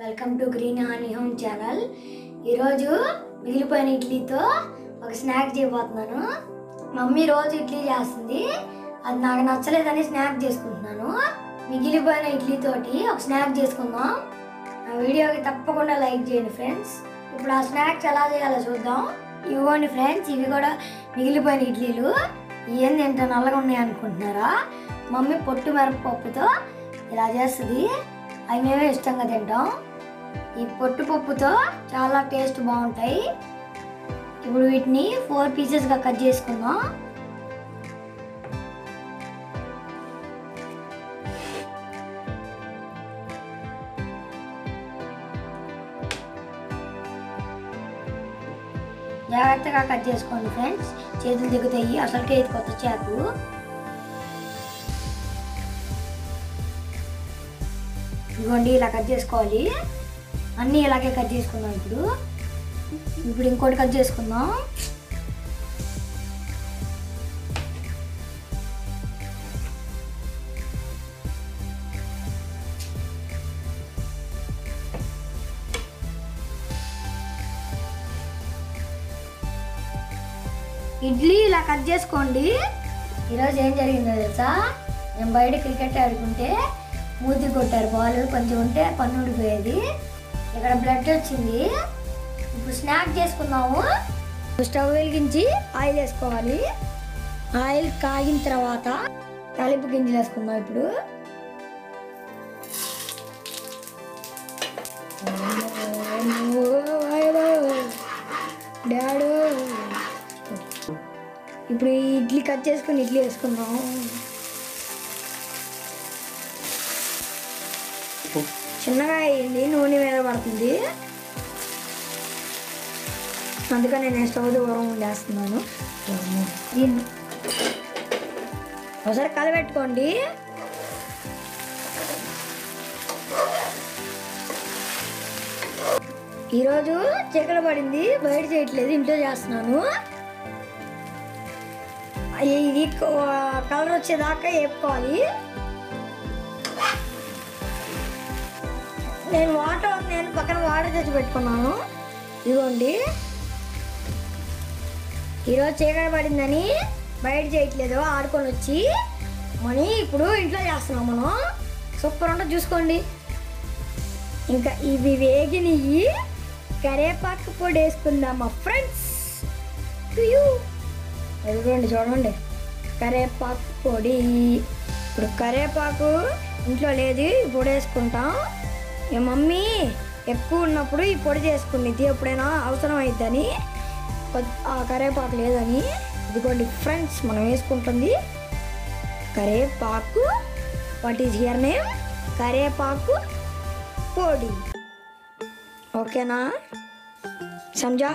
Welcome to green honey home channel. ఈరోజు మిగిలిపోయిన ఇడ్లీతో ఒక స్నాక్ చేయబోతున్నాను. మమ్మీ రోజు ఇడ్లీ చేస్తుంది, అది నాకు నచ్చలేదని స్నాక్ చేసుకుంటున్నాను. మిగిలిపోయిన ఇడ్లీతోటి ఒక స్నాక్ చేసుకుందాం. ఆ వీడియోకి తప్పకుండా లైక్ చేయండి ఫ్రెండ్స్. ఇప్పుడు ఆ స్నాక్స్ ఎలా చేయాలో చూద్దాం. ఇవ్వండి ఫ్రెండ్స్, ఇవి కూడా మిగిలిపోయిన ఇడ్లీలు. ఏంది ఎంత నల్లగా ఉన్నాయి అనుకుంటున్నారా? మమ్మీ పొట్టు మిరపపప్పుతో ఇలా చేస్తుంది, అవి మేమే ఇష్టంగా తింటాం. ఈ పొట్టు పప్పుతో చాలా టేస్ట్ బాగుంటాయి. ఇప్పుడు వీటిని 4 పీసెస్గా కట్ చేసుకుందాం. జాగ్రత్తగా కట్ చేసుకోండి ఫ్రెండ్స్, చేతులు దిగుతాయి. అసలుకే ఇది కొత్త చాకు. ఇదిగోండి, ఇలా కట్ చేసుకోవాలి. అన్నీ ఇలాగే కట్ చేసుకుందాం. ఇప్పుడు ఇంకోటి కట్ చేసుకుందాం. ఇడ్లీ ఇలా కట్ చేసుకోండి. ఈరోజు ఏం జరిగిందో తెలుసా? నేను బయట క్రికెట్ ఆడుకుంటే మూతి కొట్టారు, బాల్ కొంచెం ఉంటే పన్ను ఊడిపోయేది. ఇక్కడ బ్లడ్ వచ్చింది. ఇప్పుడు స్నాక్ చేసుకుందాము. స్టవ్ వెలిగించి ఆయిల్ వేసుకోవాలి. ఆయిల్ కాగిన తర్వాత తాలింపు గింజలు వేసుకుందాం. ఇప్పుడు డాడూ, ఇప్పుడు ఇడ్లీ కట్ చేసుకుని ఇడ్లీ వేసుకుందాం. చిన్నగా అయ్యింది, నూనె మీద పడుతుంది, అందుకని నేను స్టవ్ దూరం ఉండేస్తున్నాను. దీన్ని ఒకసారి కలబెట్టుకోండి. ఈరోజు చీకటి పడింది, బయట చేయట్లేదు, ఇంట్లో చేస్తున్నాను. ఇది కలర్ వచ్చేదాకా వేపుకోవాలి. నేను పక్కన వాటర్ తెచ్చి పెట్టుకున్నాను. ఇదిగోండి, ఈరోజు చీకటి పడిందని బయట చేయట్లేదు, ఆడుకొని వచ్చి మనీ ఇప్పుడు ఇంట్లో చేస్తున్నాం మనం. సూపర్ ఉంటుంది, చూసుకోండి. ఇంకా ఇవి వేగినవి కరివేపాకు పొడి వేసుకుందామా ఫ్రెండ్స్? అదిగోండి, చూడండి, కరివేపాకు పొడి. ఇప్పుడు కరివేపాకు ఇంట్లో లేదు, పొడి వేసుకుంటాం. ఇక మమ్మీ ఎక్కువ ఉన్నప్పుడు ఈ పొడి చేసుకునేది, ఎప్పుడైనా అవసరం అయిద్దని. ఆ కరివేపాకు లేదని. ఇదిగోండి ఫ్రెండ్స్, మనం వేసుకుంటుంది కరివేపాకు. What is here name? కరివేపాకు పొడి. ఓకేనా, సంజా?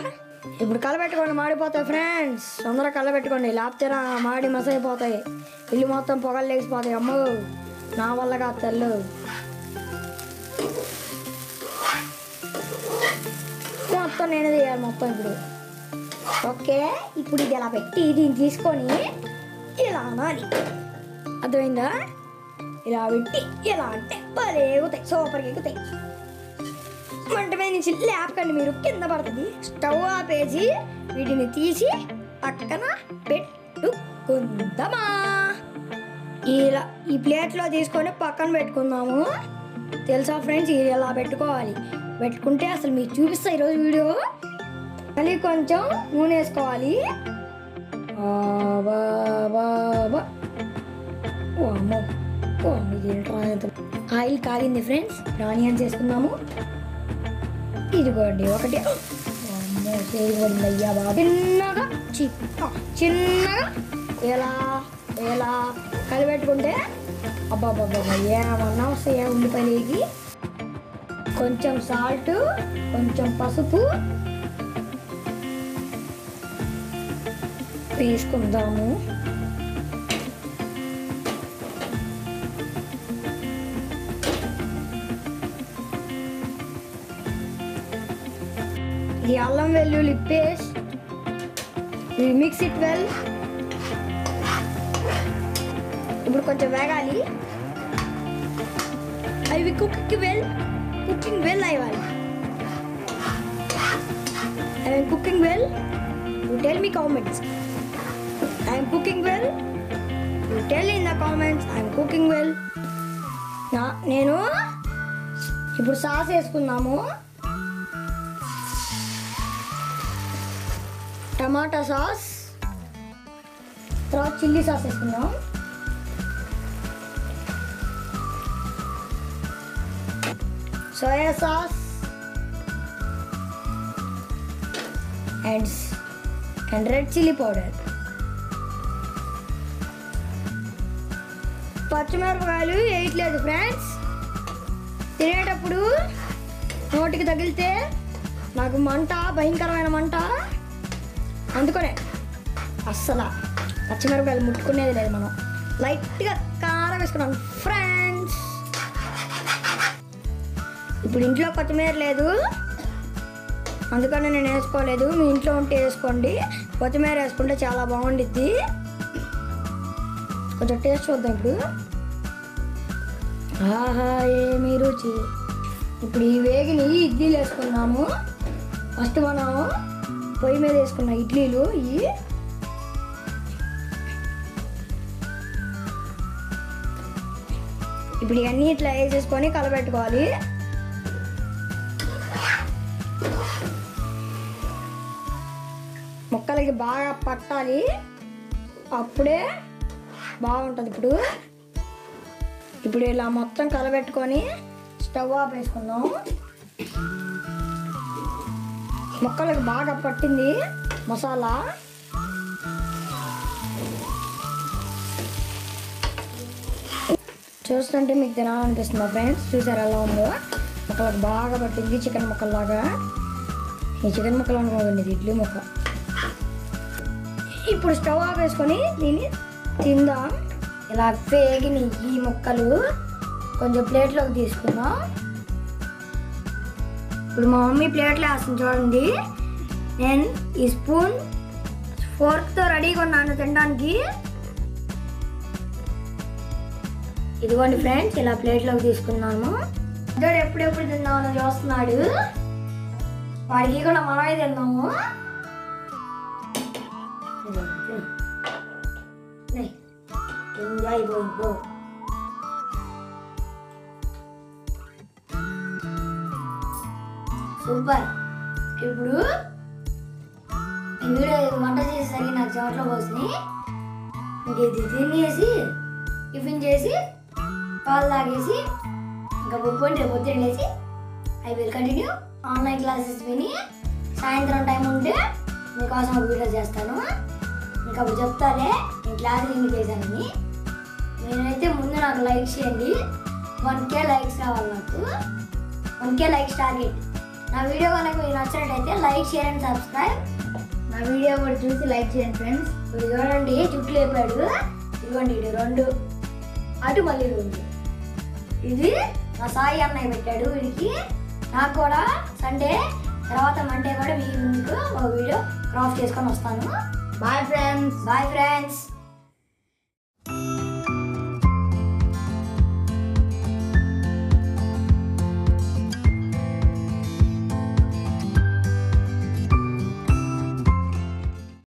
ఇప్పుడు కలబెట్టుకోండి, మాడిపోతాయి ఫ్రెండ్స్. తొందరగా కలబెట్టుకోండి, లేకపోతే మాడి మసైపోతాయి, ఇల్లు మొత్తం పొగలు లేచిపోతాయి. అమ్మో, నా వల్ల కాదు తెల్లు. మొత్తం నేనే చేయాలి మొత్తం ఇప్పుడు. ఓకే, ఇప్పుడు ఇది ఇలా పెట్టి దీన్ని తీసుకొని ఇలా అనాలి, అర్థమైందా? ఇలా పెట్టి ఇలా అంటే భలే ఎగుతాయి, సూపర్గా ఎగుతాయి. మంట మీద నుంచి లేపకండి, మీరు కింద పడుతుంది. స్టవ్ ఆపేసి వీటిని తీసి పక్కన పెట్టుకుందామా. ఇలా ఈ ప్లేట్లో తీసుకొని పక్కన పెట్టుకుందాము. తెలుసా ఫ్రెండ్స్, ఇలా పెట్టుకోవాలి. పెట్టుకుంటే అసలు మీకు చూపిస్తా ఈరోజు వీడియో. మళ్ళీ కొంచెం నూనె వేసుకోవాలి. ఆయిల్ కాగింది ఫ్రెండ్స్, ఆనియన్స్ వేసుకున్నాము. ఇదిగోండి ఒకటి అయ్యా బాబు, చిన్నగా ఇలా ఇలా కలిపెట్టుకుంటే అబ్బాబ్బాబ్బా ఏమన్నా వస్తాయా ఉల్లిపాయలకి. కొంచెం సాల్ట్, కొంచెం పసుపు వేసుకుందాము. ఇది అల్లం వెల్లుల్లి పేస్ట్. Mix it well. ఇప్పుడు కొంచెం వేగాలి. అవి కుకింగ్ వెల్ అవ్వాలి. Cooking well. You tell me comments. I am cooking well. You tell in the comments I am cooking well. నేను ఇప్పుడు సాస్ వేసుకుందాము. టమాటా సాస్, తర్వాత చిల్లీ సాస్ వేసుకుందాం. Soya sauce and red chilli powder. పచ్చిమిరపకాయలు వేయట్లేదు friends. తినేటప్పుడు నోటికి తగిలితే నాకు మంట, భయంకరమైన మంట. అందుకనే అస్సలు పచ్చిమిరపకాయలు ముట్టుకునేది లేదు. మనం లైట్గా కారం వేసుకున్నాం ఫ్రెండ్స్. ఇప్పుడు ఇంట్లో కొత్తిమీర లేదు, అందుకని నేను వేసుకోలేదు. మీ ఇంట్లో ఉంటే వేసుకోండి. కొత్తిమీర వేసుకుంటే చాలా బాగుండిద్ది. కొంచెం టేస్ట్ చూద్దాం ఇప్పుడు. ఆహా ఏమి రుచి. ఇప్పుడు ఈ వేగిని ఇడ్లీలు వేసుకున్నాము. ఫస్ట్ మనం పొయ్యి మీద వేసుకున్న ఇడ్లీలు ఇవి. ఇప్పుడు ఇవన్నీ ఇట్లా వేసేసుకొని కలబెట్టుకోవాలి. ముక్కలకి బాగా పట్టాలి, అప్పుడే బాగుంటుంది. ఇప్పుడు ఇలా మొత్తం కలబెట్టుకొని స్టవ్ ఆఫ్ వేసుకుందాం. ముక్కలకి బాగా పట్టింది మసాలా. చూస్తుంటే మీకు తినాలనిపిస్తుందా ఫ్రెండ్స్? చూసారు ఎలా ఉందో? ముక్కలకు బాగా పట్టింది, చికెన్ ముక్కల్లాగా. ఈ చికెన్ ముక్కలు అనుకోండి, ఇడ్లీ ముక్క. ఇప్పుడు స్టవ్ ఆఫ్ వేసుకొని దీన్ని తిందాం. ఇలా వేగిన ఈ ముక్కలు కొంచెం ప్లేట్లోకి తీసుకుందాం. ఇప్పుడు మా మమ్మీ ప్లేట్లో వేస్తుంది చూడండి. నేను ఈ స్పూన్ ఫోర్క్తో రెడీగా ఉన్నాను తినడానికి. ఇదిగోండి ఫ్రెండ్స్, ఇలా ప్లేట్లోకి తీసుకున్నాము. ఇద్దరు ఎప్పుడెప్పుడు తిందామని చూస్తున్నాడు. వాడికి కూడా మనమే తిందాము. Enjoy go. సూపర్. ఇప్పుడు వీడియో వంట చేసేసరికి నాకు చెమట్లో పోసి ఇంక ఇది తినేసి టిఫిన్ చేసి పాలు తాగేసి ఇంకా పొద్దున్న రేపు పొద్దున్న లేచి I will continue online classes విని సాయంత్రం టైం ఉంటే మీకోసం ఒక వీడియో చేస్తాను. ఇంకా అప్పుడు చెప్తాలే నేను క్లాస్ ఏమి చేశానని. నేనైతే ముందు నాకు లైక్ చేయండి. 1K లైక్స్ రావాలి నాకు. 1K likes target. నా వీడియో కనుక మీకు నచ్చినట్టయితే లైక్, షేర్ అండ్ సబ్స్క్రైబ్. నా వీడియో కూడా చూసి లైక్ చేయండి ఫ్రెండ్స్. ఇప్పుడు చూడండి చుట్టూ లేపాడు. ఇదిగోండి ఇది 2, అటు మళ్ళీ 2. ఇది నా సాయి అన్నయ్య పెట్టాడు వీడికి. నాకు కూడా సండే తర్వాత మండే కూడా మీ ముందుకు ఒక వీడియో క్రాఫ్ట్ చేసుకొని వస్తాను. Bye friends.